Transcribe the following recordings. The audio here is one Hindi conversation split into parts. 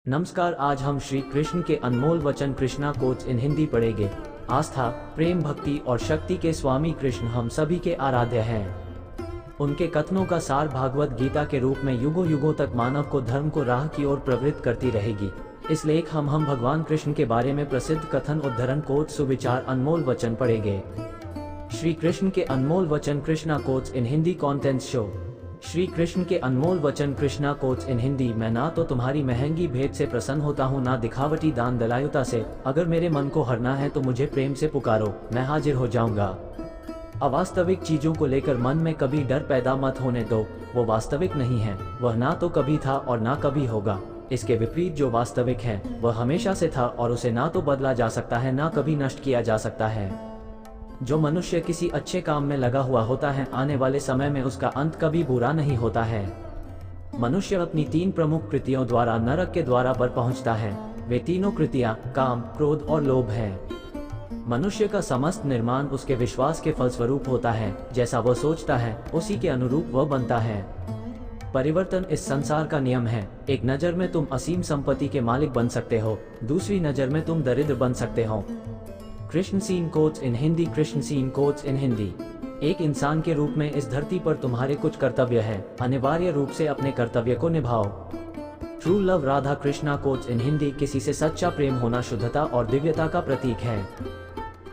नमस्कार। आज हम श्री कृष्ण के अनमोल वचन कृष्णा कोट्स इन हिंदी पढ़ेंगे। आस्था, प्रेम, भक्ति और शक्ति के स्वामी कृष्ण हम सभी के आराध्य हैं। उनके कथनों का सार भागवत गीता के रूप में युगों युगों तक मानव को धर्म को राह की ओर प्रवृत्त करती रहेगी। इस लेख हम भगवान कृष्ण के बारे में प्रसिद्ध कथन उद्धरण कोट सुविचार अनमोल वचन पढ़ेंगे। श्री कृष्ण के अनमोल वचन Krishna quotes in Hindi contents show. Shri Krishna के अनमोल वचन कृष्णा कोट्स इन हिंदी। मैं ना तो तुम्हारी महंगी भेंट से प्रसन्न होता हूँ, ना दिखावटी दान दलायुता से। अगर मेरे मन को हरना है तो मुझे प्रेम से पुकारो, मैं हाजिर हो जाऊंगा। अवास्तविक चीजों को लेकर मन में कभी डर पैदा मत होने दो, वो वास्तविक नहीं है। वह ना तो कभी था और ना कभी होगा। इसके विपरीत जो वास्तविक है वह हमेशा से था और उसे ना तो बदला जा सकता है ना कभी नष्ट किया जा सकता है। जो मनुष्य किसी अच्छे काम में लगा हुआ होता है, आने वाले समय में उसका अंत कभी बुरा नहीं होता है। मनुष्य अपनी तीन प्रमुख कृतियों द्वारा नरक के द्वारा पर पहुंचता है। वे तीनों कृतियां काम, क्रोध और लोभ हैं। मनुष्य का समस्त निर्माण उसके विश्वास के फलस्वरूप होता है। जैसा वह सोचता है उसी के अनुरूप वह बनता है। परिवर्तन इस संसार का नियम है। एक नजर में तुम असीम संपत्ति के मालिक बन सकते हो, दूसरी नजर में तुम दरिद्र बन सकते हो। Krishna scene quotes in Hindi. Krishna scene quotes in Hindi. एक इंसान के रूप में इस धरती पर तुम्हारे कुछ कर्तव्य हैं। अनिवार्य रूप से अपने कर्तव्य को निभाओ। True love Radha Krishna quotes in Hindi. किसी से सच्चा प्रेम होना शुद्धता और दिव्यता का प्रतीक है।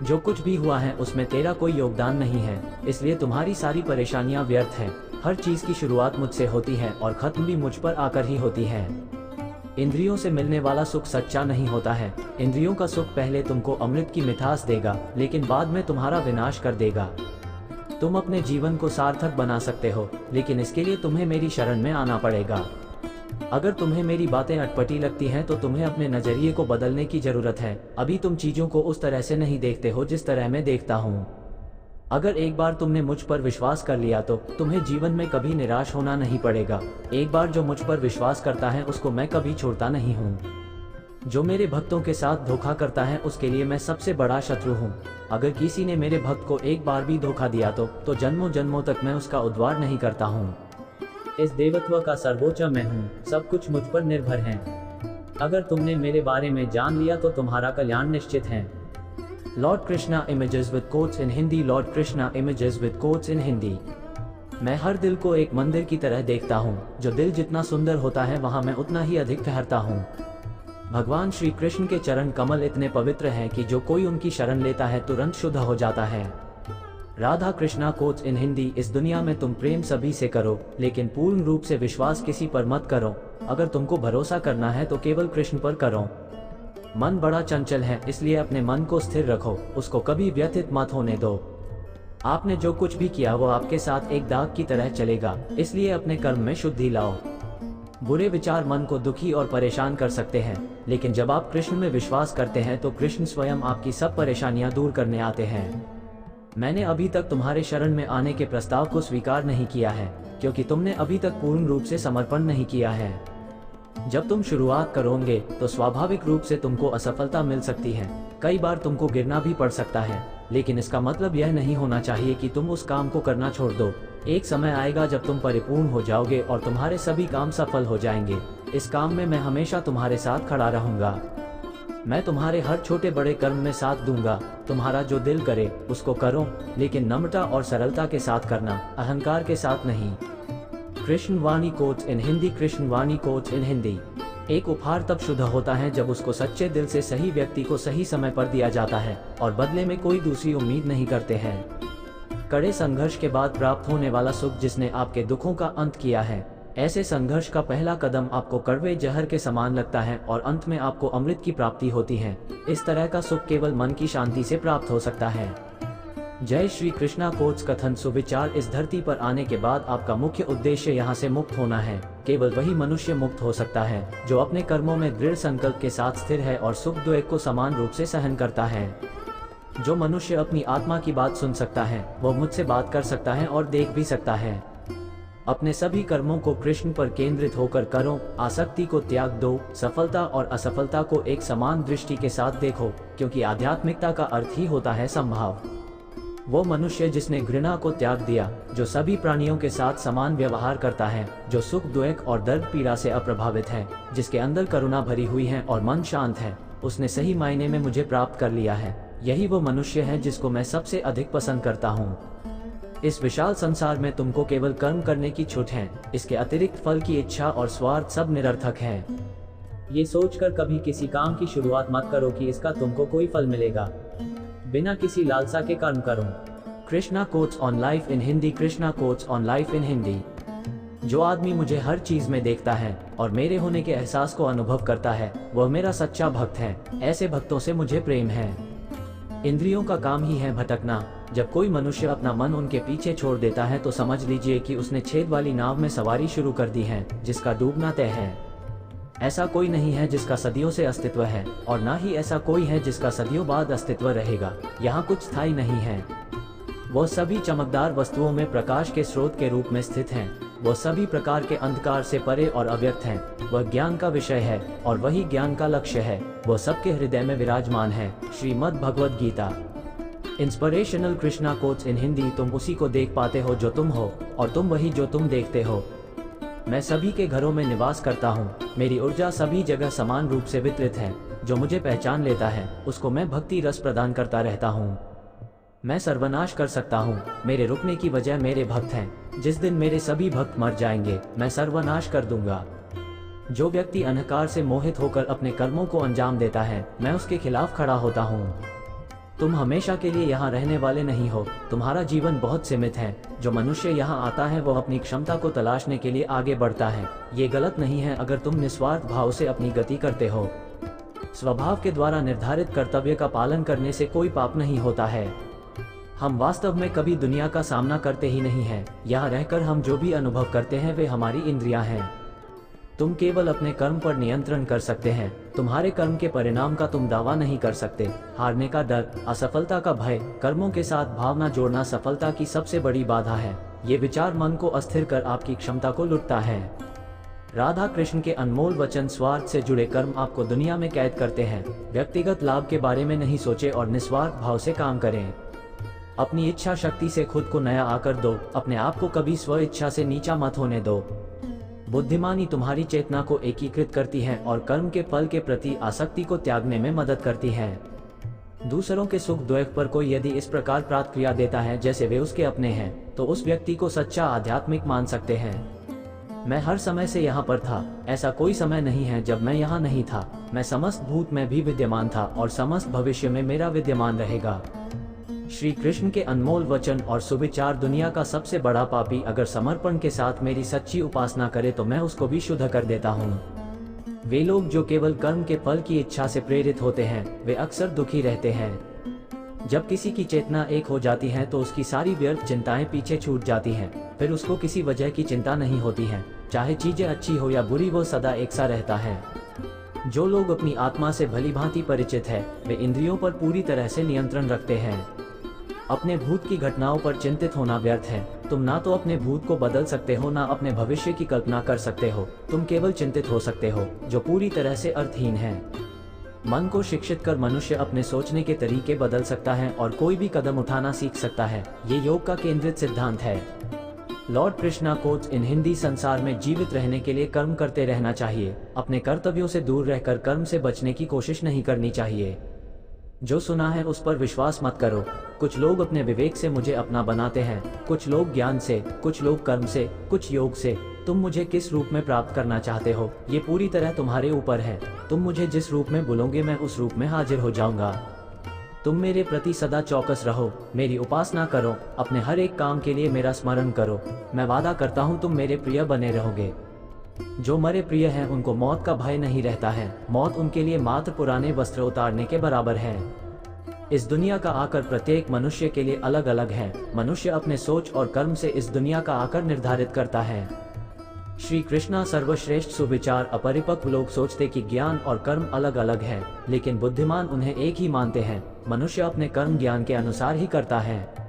जो कुछ भी हुआ है उसमें तेरा कोई योगदान नहीं है, इसलिए तुम्हारी सारी परेशानियां व्यर्थ हैं। हर चीज की शुरुआत मुझसे होती है और खत्म भी मुझ पर आकर ही होती है। इंद्रियों से मिलने वाला सुख सच्चा नहीं होता है। इंद्रियों का सुख पहले तुमको अमृत की मिठास देगा, लेकिन बाद में तुम्हारा विनाश कर देगा। तुम अपने जीवन को सार्थक बना सकते हो, लेकिन इसके लिए तुम्हें मेरी शरण में आना पड़ेगा। अगर तुम्हें मेरी बातें अटपटी लगती हैं तो तुम्हें अपने नजरिए को बदलने की जरूरत है। अभी तुम चीजों को उस तरह से नहीं देखते हो जिस तरह मैं देखता हूँ। अगर एक बार तुमने मुझ पर विश्वास कर लिया तो तुम्हें जीवन में कभी निराश होना नहीं पड़ेगा। एक बार जो मुझ पर विश्वास करता है उसको मैं कभी छोड़ता नहीं हूँ। जो मेरे भक्तों के साथ धोखा करता है उसके लिए मैं सबसे बड़ा शत्रु हूँ। अगर किसी ने मेरे भक्त को एक बार भी धोखा दिया तो जन्मों जन्मों तक मैं उसका उद्धार नहीं करता हूँ। इस देवत्व का सर्वोच्च मैं हूँ, सब कुछ मुझ पर निर्भर है। अगर तुमने मेरे बारे में जान लिया तो तुम्हारा कल्याण निश्चित है। Lord Krishna images with quotes in Hindi. Lord Krishna images with quotes in Hindi. मैं हर दिल को एक मंदिर की तरह देखता हूँ। जो दिल जितना सुंदर होता है वहाँ मैं उतना ही अधिक ठहरता हूँ। भगवान श्री कृष्ण के चरण कमल इतने पवित्र हैं कि जो कोई उनकी शरण लेता है तुरंत शुद्ध हो जाता है। Radha Krishna quotes in Hindi. इस दुनिया में तुम प्रेम सभी से करो, लेकिन पूर्ण रूप से विश्वास किसी पर मत करो। अगर तुमको भरोसा करना है तो केवल कृष्ण पर करो। मन बड़ा चंचल है, इसलिए अपने मन को स्थिर रखो, उसको कभी व्यथित मत होने दो। आपने जो कुछ भी किया वो आपके साथ एक दाग की तरह चलेगा, इसलिए अपने कर्म में शुद्धि लाओ। बुरे विचार मन को दुखी और परेशान कर सकते हैं, लेकिन जब आप कृष्ण में विश्वास करते हैं तो कृष्ण स्वयं आपकी सब परेशानियां दूर करने आते हैं। मैंने अभी तक तुम्हारे शरण में आने के प्रस्ताव को स्वीकार नहीं किया है, क्योंकि तुमने अभी तक पूर्ण रूप से समर्पण नहीं किया है। जब तुम शुरुआत करोगे तो स्वाभाविक रूप से तुमको असफलता मिल सकती है। कई बार तुमको गिरना भी पड़ सकता है, लेकिन इसका मतलब यह नहीं होना चाहिए कि तुम उस काम को करना छोड़ दो। एक समय आएगा जब तुम परिपूर्ण हो जाओगे और तुम्हारे सभी काम सफल हो जाएंगे। इस काम में मैं हमेशा तुम्हारे साथ खड़ा रहूंगा। मैं तुम्हारे हर छोटे बड़े कर्म में साथ दूंगा। तुम्हारा जो दिल करे उसको करो, लेकिन नम्रता और सरलता के साथ करना, अहंकार के साथ नहीं। Krishna Vani quotes in Hindi. Krishna Vani quotes in Hindi. एक उपहार तब शुद्ध होता है जब उसको सच्चे दिल से सही व्यक्ति को सही समय पर दिया जाता है और बदले में कोई दूसरी उम्मीद नहीं करते हैं। कड़े संघर्ष के बाद प्राप्त होने वाला सुख जिसने आपके दुखों का अंत किया है। ऐसे संघर्ष का पहला कदम आपको कड़वे जहर के समान लगता है और अंत में आपको अमृत की प्राप्ति होती है। इस तरह का सुख केवल मन की शांति से प्राप्त हो सकता है। जय श्री कृष्णा कोट्स कथन सुविचार। इस धरती पर आने के बाद आपका मुख्य उद्देश्य यहाँ से मुक्त होना है। केवल वही मनुष्य मुक्त हो सकता है जो अपने कर्मों में दृढ़ संकल्प के साथ स्थिर है और सुख दुख को समान रूप से सहन करता है। जो मनुष्य अपनी आत्मा की बात सुन सकता है वह मुझसे बात कर सकता है और देख भी सकता है। अपने सभी कर्मों को कृष्ण पर केंद्रित होकर करो। आसक्ति को त्याग दो। सफलता और असफलता को एक समान दृष्टि के साथ देखो, क्योंकि आध्यात्मिकता का अर्थ ही होता है संभाव। वो मनुष्य जिसने घृणा को त्याग दिया, जो सभी प्राणियों के साथ समान व्यवहार करता है, जो सुख दुख और दर्द पीड़ा से अप्रभावित है, जिसके अंदर करुणा भरी हुई है और मन शांत है, उसने सही मायने में मुझे प्राप्त कर लिया है। यही वो मनुष्य है जिसको मैं सबसे अधिक पसंद करता हूँ। इस विशाल संसार में तुमको केवल कर्म करने की छूट है, इसके अतिरिक्त फल की इच्छा और स्वार्थ सब निरर्थक है। ये सोचकर कभी किसी काम की शुरुआत मत करो कि इसका तुमको कोई फल मिलेगा। बिना किसी लालसा के कर्म करो। Krishna quotes on life in Hindi. Krishna quotes on life in Hindi. जो आदमी मुझे हर चीज में देखता है और मेरे होने के एहसास को अनुभव करता है, वह मेरा सच्चा भक्त है। ऐसे भक्तों से मुझे प्रेम है। इंद्रियों का काम ही है भटकना। जब कोई मनुष्य अपना मन उनके पीछे छोड़ देता है तो समझ लीजिए कि उसने छेद वाली नाव में सवारी शुरू कर दी है, जिसका डूबना तय है। ऐसा कोई नहीं है जिसका सदियों से अस्तित्व है, और ना ही ऐसा कोई है जिसका सदियों बाद अस्तित्व रहेगा। यहाँ कुछ स्थायी नहीं है। वह सभी चमकदार वस्तुओं में प्रकाश के स्रोत के रूप में स्थित हैं। वह सभी प्रकार के अंधकार से परे और अव्यक्त हैं। वह ज्ञान का विषय है और वही ज्ञान का लक्ष्य है। वह सबके हृदय में विराजमान है। Shrimad Bhagavad Gita. Inspirational Krishna quotes in Hindi. तुम उसी को देख पाते हो जो तुम हो, और तुम वही जो तुम देखते हो। मैं सभी के घरों में निवास करता हूँ। मेरी ऊर्जा सभी जगह समान रूप से वितरित है। जो मुझे पहचान लेता है उसको मैं भक्ति रस प्रदान करता रहता हूँ। मैं सर्वनाश कर सकता हूँ। मेरे रुकने की वजह मेरे भक्त हैं। जिस दिन मेरे सभी भक्त मर जाएंगे, मैं सर्वनाश कर दूंगा। जो व्यक्ति अंधकार से मोहित होकर अपने कर्मों को अंजाम देता है, मैं उसके खिलाफ खड़ा होता हूँ। तुम हमेशा के लिए यहाँ रहने वाले नहीं हो। तुम्हारा जीवन बहुत सीमित है। जो मनुष्य यहाँ आता है वह अपनी क्षमता को तलाशने के लिए आगे बढ़ता है। ये गलत नहीं है अगर तुम निस्वार्थ भाव से अपनी गति करते हो। स्वभाव के द्वारा निर्धारित कर्तव्य का पालन करने से कोई पाप नहीं होता है। हम वास्तव में कभी दुनिया का सामना करते ही नहीं हैं। यहाँ रहकर हम जो भी अनुभव करते हैं वे हमारी इंद्रियां हैं। तुम केवल अपने कर्म पर नियंत्रण कर सकते हैं। तुम्हारे कर्म के परिणाम का तुम दावा नहीं कर सकते। हारने का डर, असफलता का भय, कर्मों के साथ भावना जोड़ना सफलता की सबसे बड़ी बाधा है। ये विचार मन को अस्थिर कर आपकी क्षमता को लुटता है। राधा कृष्ण के अनमोल वचन, स्वार्थ से जुड़े कर्म आपको दुनिया में कैद करते हैं। व्यक्तिगत लाभ के बारे में नहीं सोचे और निस्वार्थ भाव से काम करें। अपनी इच्छा शक्ति से खुद को नया आकर दो। अपने आप को कभी स्व इच्छा से नीचा मत होने दो। बुद्धिमानी तुम्हारी चेतना को एकीकृत करती है और कर्म के फल के प्रति आसक्ति को त्यागने में मदद करती है। दूसरों के सुख दुख पर कोई यदि इस प्रकार प्रतिक्रिया देता है जैसे वे उसके अपने हैं, तो उस व्यक्ति को सच्चा आध्यात्मिक मान सकते हैं। मैं हर समय से यहाँ पर था। ऐसा कोई समय नहीं है जब मैं यहाँ नहीं था। मैं समस्त भूत में भी विद्यमान था और समस्त भविष्य में मेरा विद्यमान रहेगा। श्री कृष्ण के अनमोल वचन और सुविचार। दुनिया का सबसे बड़ा पापी अगर समर्पण के साथ मेरी सच्ची उपासना करे तो मैं उसको भी शुद्ध कर देता हूँ। वे लोग जो केवल कर्म के फल की इच्छा से प्रेरित होते हैं, वे अक्सर दुखी रहते हैं। जब किसी की चेतना एक हो जाती है तो उसकी सारी व्यर्थ चिंताएं पीछे छूट जाती हैं। फिर उसको किसी वजह की चिंता नहीं होती है। चाहे चीजें अच्छी हो या बुरी, वो सदा एक सा रहता है। जो लोग अपनी आत्मा से भली भांति परिचित है, वे इंद्रियों पर पूरी तरह से नियंत्रण रखते हैं। अपने भूत की घटनाओं पर चिंतित होना व्यर्थ है। तुम ना तो अपने भूत को बदल सकते हो, ना अपने भविष्य की कल्पना कर सकते हो। तुम केवल चिंतित हो सकते हो, जो पूरी तरह से अर्थहीन है। मन को शिक्षित कर मनुष्य अपने सोचने के तरीके बदल सकता है और कोई भी कदम उठाना सीख सकता है। ये योग का केंद्रित सिद्धांत है। Lord Krishna quotes in Hindi. संसार में जीवित रहने के लिए कर्म करते रहना चाहिए। अपने कर्तव्यों से दूर रहकर कर्म से बचने की कोशिश नहीं करनी चाहिए। जो सुना है उस पर विश्वास मत करो। कुछ लोग अपने विवेक से मुझे अपना बनाते हैं, कुछ लोग ज्ञान से, कुछ लोग कर्म से, कुछ योग से। तुम मुझे किस रूप में प्राप्त करना चाहते हो, ये पूरी तरह तुम्हारे ऊपर है। तुम मुझे जिस रूप में बुलोगे मैं उस रूप में हाजिर हो जाऊंगा। तुम मेरे प्रति सदा चौकस रहो, मेरी उपासना करो, अपने हर एक काम के लिए मेरा स्मरण करो। मैं वादा करता हूँ तुम मेरे प्रिय बने रहोगे। जो मरे प्रिय हैं उनको मौत का भय नहीं रहता है। मौत उनके लिए मात्र पुराने वस्त्र उतारने के बराबर है। इस दुनिया का आकर प्रत्येक मनुष्य के लिए अलग अलग है। मनुष्य अपने सोच और कर्म से इस दुनिया का आकर निर्धारित करता है। श्री कृष्णा सर्वश्रेष्ठ सुविचार। अपरिपक्व लोग सोचते कि ज्ञान और कर्म अलग अलग है, लेकिन बुद्धिमान उन्हें एक ही मानते हैं। मनुष्य अपने कर्म ज्ञान के अनुसार ही करता है।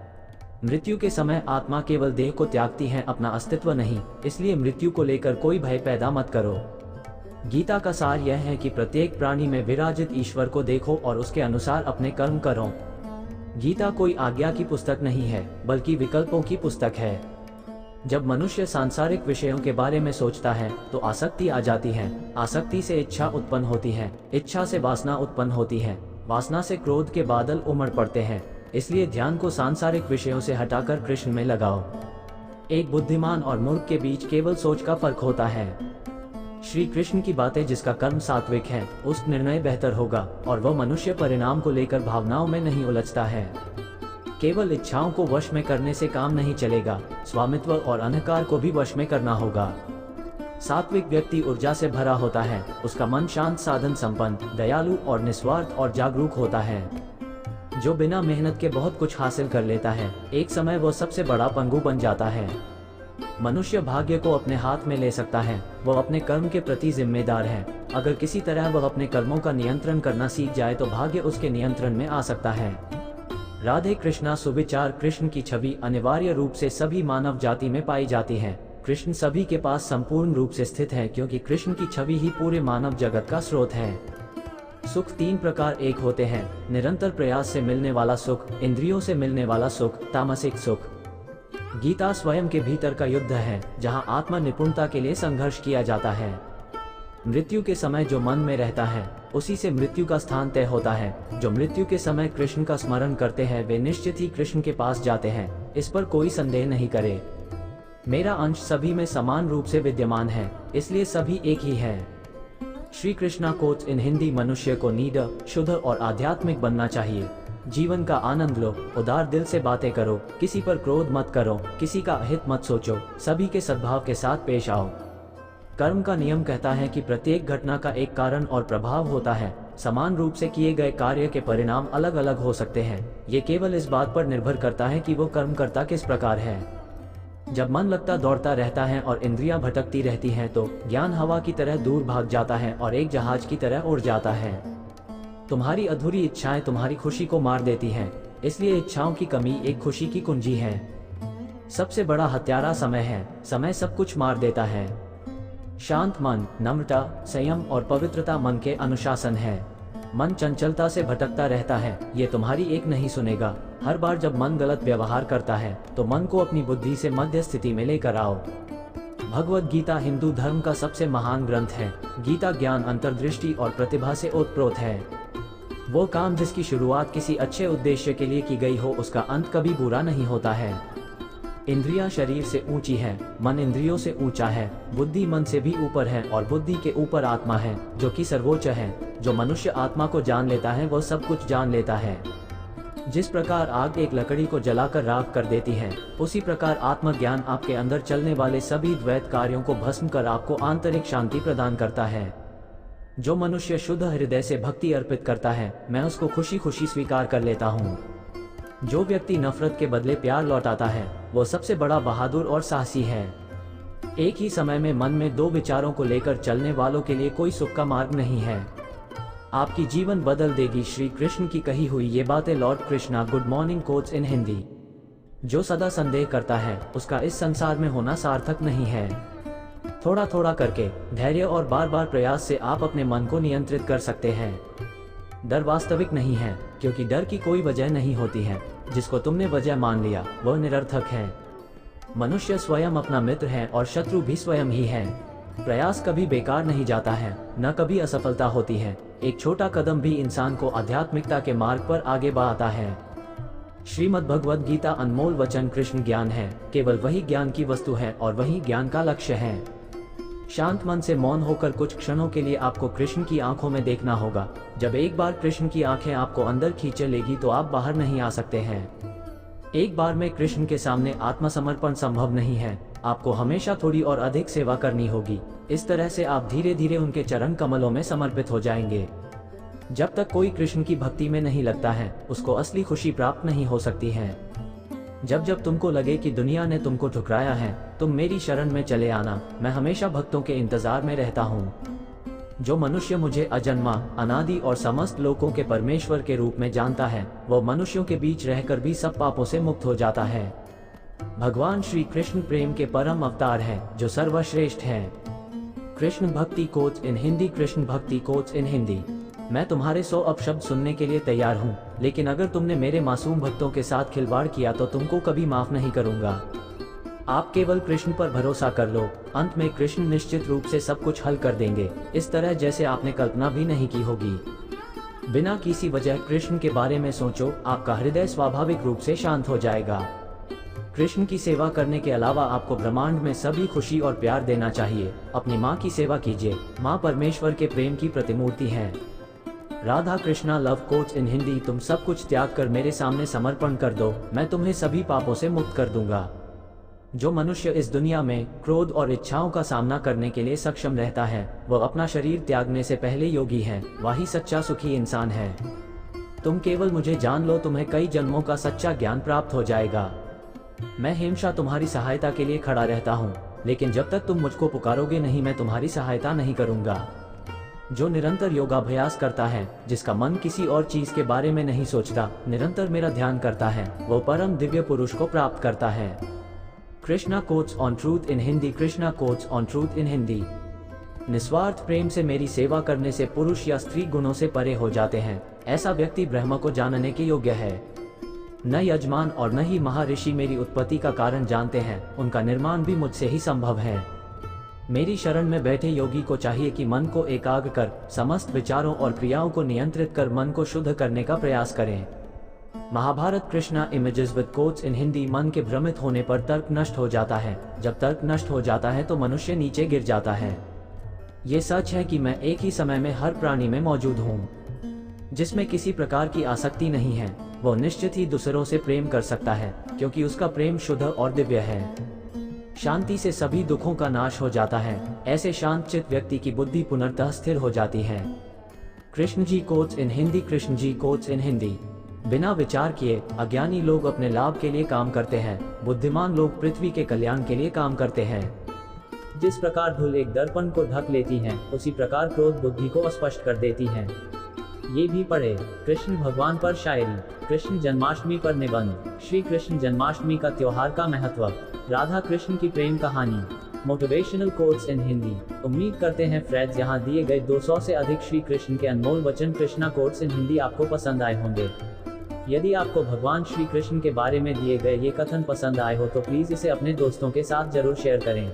मृत्यु के समय आत्मा केवल देह को त्यागती है, अपना अस्तित्व नहीं। इसलिए मृत्यु को लेकर कोई भय पैदा मत करो। गीता का सार यह है कि प्रत्येक प्राणी में विराजित ईश्वर को देखो और उसके अनुसार अपने कर्म करो। गीता कोई आज्ञा की पुस्तक नहीं है, बल्कि विकल्पों की पुस्तक है। जब मनुष्य सांसारिक विषयों के बारे में सोचता है तो आसक्ति आ जाती है, आसक्ति से इच्छा उत्पन्न होती है, इच्छा से वासना उत्पन्न होती है, वासना से क्रोध के बादल उमड़ पड़ते हैं। इसलिए ध्यान को सांसारिक विषयों से हटाकर कृष्ण में लगाओ। एक बुद्धिमान और मूर्ख के बीच केवल सोच का फर्क होता है। श्री कृष्ण की बातें जिसका कर्म सात्विक है, उस निर्णय बेहतर होगा और वह मनुष्य परिणाम को लेकर भावनाओं में नहीं उलझता है। केवल इच्छाओं को वश में करने से काम नहीं चलेगा, स्वामित्व और अहंकार को भी वश में करना होगा। सात्विक व्यक्ति ऊर्जा से भरा होता है, उसका मन शांत, साधन संपन्न, दयालु और निस्वार्थ और जागरूक होता है। जो बिना मेहनत के बहुत कुछ हासिल कर लेता है, एक समय वो सबसे बड़ा पंगु बन जाता है। मनुष्य भाग्य को अपने हाथ में ले सकता है, वह अपने कर्म के प्रति जिम्मेदार है। अगर किसी तरह वह अपने कर्मों का नियंत्रण करना सीख जाए तो भाग्य उसके नियंत्रण में आ सकता है। राधे कृष्णा। सुविचार कृष्ण की छवि अनिवार्य रूप से सभी मानव जाति में पाई जाती है। कृष्ण सभी के पास संपूर्ण रूप से स्थित है, क्योंकि कृष्ण की छवि ही पूरे मानव जगत का स्रोत है। सुख तीन प्रकार एक होते हैं: निरंतर प्रयास से मिलने वाला सुख, इंद्रियों से मिलने वाला सुख, तामसिक सुख। गीता स्वयं के भीतर का युद्ध है, जहां आत्म निपुणता के लिए संघर्ष किया जाता है। मृत्यु के समय जो मन में रहता है, उसी से मृत्यु का स्थान तय होता है। जो मृत्यु के समय कृष्ण का स्मरण करते हैं, वे निश्चित ही कृष्ण के पास जाते हैं, इस पर कोई संदेह नहीं करे। मेरा अंश सभी में समान रूप से विद्यमान है, इसलिए सभी एक ही है। Shri Krishna quotes in Hindi. मनुष्य को निडर, शुद्ध और आध्यात्मिक बनना चाहिए। जीवन का आनंद लो, उदार दिल से बातें करो, किसी पर क्रोध मत करो, किसी का अहित मत सोचो, सभी के सद्भाव के साथ पेश आओ। कर्म का नियम कहता है कि प्रत्येक घटना का एक कारण और प्रभाव होता है। समान रूप से किए गए कार्य के परिणाम अलग अलग हो सकते हैं। ये केवल इस बात पर निर्भर करता है कि वो कर्म करता किस प्रकार है। जब मन लगता दौड़ता रहता है और इंद्रियां भटकती रहती हैं, तो ज्ञान हवा की तरह दूर भाग जाता है और एक जहाज की तरह उड़ जाता है। तुम्हारी अधूरी इच्छाएं तुम्हारी खुशी को मार देती हैं, इसलिए इच्छाओं की कमी एक खुशी की कुंजी है। सबसे बड़ा हत्यारा समय है, समय सब कुछ मार देता है। शांत मन, नम्रता, संयम और पवित्रता मन के अनुशासन है। मन चंचलता से भटकता रहता है, ये तुम्हारी एक नहीं सुनेगा। हर बार जब मन गलत व्यवहार करता है, तो मन को अपनी बुद्धि से मध्य स्थिति में लेकर आओ। भगवद गीता हिंदू धर्म का सबसे महान ग्रंथ है। गीता ज्ञान, अंतर्दृष्टि और प्रतिभा से ओतप्रोत है। वो काम जिसकी शुरुआत किसी अच्छे उद्देश्य के लिए की गई हो, उसका अंत कभी बुरा नहीं होता है। इंद्रियां शरीर से ऊंची है, मन इंद्रियों से ऊंचा है, बुद्धि मन से भी ऊपर है और बुद्धि के ऊपर आत्मा है, जो कि सर्वोच्च है। जो मनुष्य आत्मा को जान लेता है, वह सब कुछ जान लेता है। जिस प्रकार आग एक लकड़ी को जलाकर राख कर देती है, उसी प्रकार आत्मज्ञान आपके अंदर चलने वाले सभी द्वैत कार्यों को भस्म कर आपको आंतरिक शांति प्रदान करता है। जो मनुष्य शुद्ध हृदय से भक्ति अर्पित करता है, मैं उसको खुशी खुशी स्वीकार कर लेता हूँ। जो व्यक्ति नफरत के बदले प्यार लौटाता है, वो सबसे बड़ा बहादुर और साहसी है। एक ही समय में मन में दो विचारों को लेकर चलने वालों के लिए कोई सुख का मार्ग नहीं है। आपकी जीवन बदल देगी। श्री कृष्ण की कही हुई ये बातें Lord Krishna. Good morning quotes in Hindi. जो सदा संदेह करता है, उसका इस संसार में होना सार्थक नहीं है। थोड़ा थोड़ा करके, धैर्य और बार बार प्रयास से आप अपने मन को नियंत्रित कर सकते हैं। डर वास्तविक नहीं है, क्योंकि डर की कोई वजह नहीं होती है। जिसको तुमने वजह मान लिया, वह निरर्थक है। मनुष्य स्वयं अपना मित्र है और शत्रु भी स्वयं ही है। प्रयास कभी बेकार नहीं जाता है, न कभी असफलता होती है। एक छोटा कदम भी इंसान को आध्यात्मिकता के मार्ग पर आगे बढ़ाता है। श्रीमद् भगवद गीता अनमोल वचन कृष्ण ज्ञान है। केवल वही ज्ञान की वस्तु है और वही ज्ञान का लक्ष्य है। शांत मन से मौन होकर कुछ क्षणों के लिए आपको कृष्ण की आंखों में देखना होगा। जब एक बार कृष्ण की आंखें आपको अंदर खींचे लेगी, तो आप बाहर नहीं आ सकते हैं। एक बार में कृष्ण के सामने आत्मसमर्पण संभव नहीं है। आपको हमेशा थोड़ी और अधिक सेवा करनी होगी। इस तरह से आप धीरे धीरे उनके चरण कमलों में समर्पित हो जाएंगे। जब तक कोई कृष्ण की भक्ति में नहीं लगता है, उसको असली खुशी प्राप्त नहीं हो सकती है। जब जब तुमको लगे कि दुनिया ने तुमको ठुकराया है, तुम मेरी शरण में चले आना। मैं हमेशा भक्तों के इंतजार में रहता हूँ। जो मनुष्य मुझे अजन्मा, अनादि और समस्त लोकों के परमेश्वर के रूप में जानता है, वह मनुष्यों के बीच रहकर भी सब पापों से मुक्त हो जाता है। भगवान श्री कृष्ण प्रेम के परम अवतार हैं, जो सर्वश्रेष्ठ है। कृष्ण भक्ति कोट्स इन हिंदी। कृष्ण भक्ति कोट्स इन हिंदी। मैं तुम्हारे 100 अपशब्द सुनने के लिए तैयार हूँ, लेकिन अगर तुमने मेरे मासूम भक्तों के साथ खिलवाड़ किया तो तुमको कभी माफ नहीं करूँगा। आप केवल कृष्ण पर भरोसा कर लो, अंत में कृष्ण निश्चित रूप से सब कुछ हल कर देंगे, इस तरह जैसे आपने कल्पना भी नहीं की होगी। बिना किसी वजह कृष्ण के बारे में सोचो, आपका हृदय स्वाभाविक रूप से शांत हो जाएगा। कृष्ण की सेवा करने के अलावा आपको ब्रह्मांड में सभी खुशी और प्यार देना चाहिए। अपनी माँ की सेवा कीजिए, माँ परमेश्वर के प्रेम की प्रतिमूर्ति हैं। Radha Krishna love quotes in Hindi. तुम सब कुछ त्याग कर मेरे सामने समर्पण कर दो, मैं तुम्हें सभी पापों से मुक्त कर दूंगा। जो मनुष्य इस दुनिया में क्रोध और इच्छाओं का सामना करने के लिए सक्षम रहता है, वह अपना शरीर त्यागने से पहले योगी है, वही सच्चा सुखी इंसान है। तुम केवल मुझे जान लो, तुम्हें कई जन्मों का सच्चा ज्ञान प्राप्त हो जाएगा। मैं हमेशा तुम्हारी सहायता के लिए खड़ा रहता हूँ, लेकिन जब तक तुम मुझको पुकारोगे नहीं, मैं तुम्हारी सहायता नहीं करूँगा। जो निरंतर योगाभ्यास करता है, जिसका मन किसी और चीज के बारे में नहीं सोचता, निरंतर मेरा ध्यान करता है, वो परम दिव्य पुरुष को प्राप्त करता है। Krishna quotes on truth in Hindi. Krishna quotes on truth in Hindi. निस्वार्थ प्रेम से मेरी सेवा करने से पुरुष या स्त्री गुणों से परे हो जाते हैं। ऐसा व्यक्ति ब्रह्म को जानने के योग्य है। न यजमान और न ही महर्षि मेरी उत्पत्ति का कारण जानते हैं, उनका निर्माण भी मुझसे ही संभव है। मेरी शरण में बैठे योगी को चाहिए कि मन को एकाग्र कर समस्त विचारों और क्रियाओं को नियंत्रित कर मन को शुद्ध करने का प्रयास करें। Mahabharata. Krishna images with quotes in Hindi. मन के भ्रमित होने पर तर्क नष्ट हो जाता है। जब तर्क नष्ट हो जाता है तो मनुष्य नीचे गिर जाता है। ये सच है कि मैं एक ही समय में हर प्राणी में मौजूद हूँ। जिसमें किसी प्रकार की आसक्ति नहीं है, वो निश्चित ही दूसरों से प्रेम कर सकता है, क्योंकि उसका प्रेम शुद्ध और दिव्य है। शांति से सभी दुखों का नाश हो जाता है। ऐसे शांत चित्त व्यक्ति की बुद्धि पुनर्तः स्थिर हो जाती है। Krishna ji quotes in Hindi. Krishna ji quotes in Hindi. बिना विचार किए अज्ञानी लोग अपने लाभ के लिए काम करते हैं, बुद्धिमान लोग पृथ्वी के कल्याण के लिए काम करते हैं। जिस प्रकार धूल एक दर्पण को ढक लेती है, उसी प्रकार क्रोध बुद्धि को अस्पष्ट कर देती है। ये भी पढ़े। कृष्ण भगवान पर शायरी। कृष्ण जन्माष्टमी पर निबंध। श्री कृष्ण जन्माष्टमी का त्योहार का महत्व। राधा कृष्ण की प्रेम कहानी। Motivational quotes in Hindi. उम्मीद करते हैं फ्रेंड्स, यहाँ दिए गए 200 से अधिक श्री कृष्ण के अनमोल वचन कृष्णा कोट्स इन हिंदी आपको पसंद आए होंगे। यदि आपको भगवान श्री कृष्ण के बारे में दिए गए ये कथन पसंद आए हो तो प्लीज इसे अपने दोस्तों के साथ जरूर शेयर करें।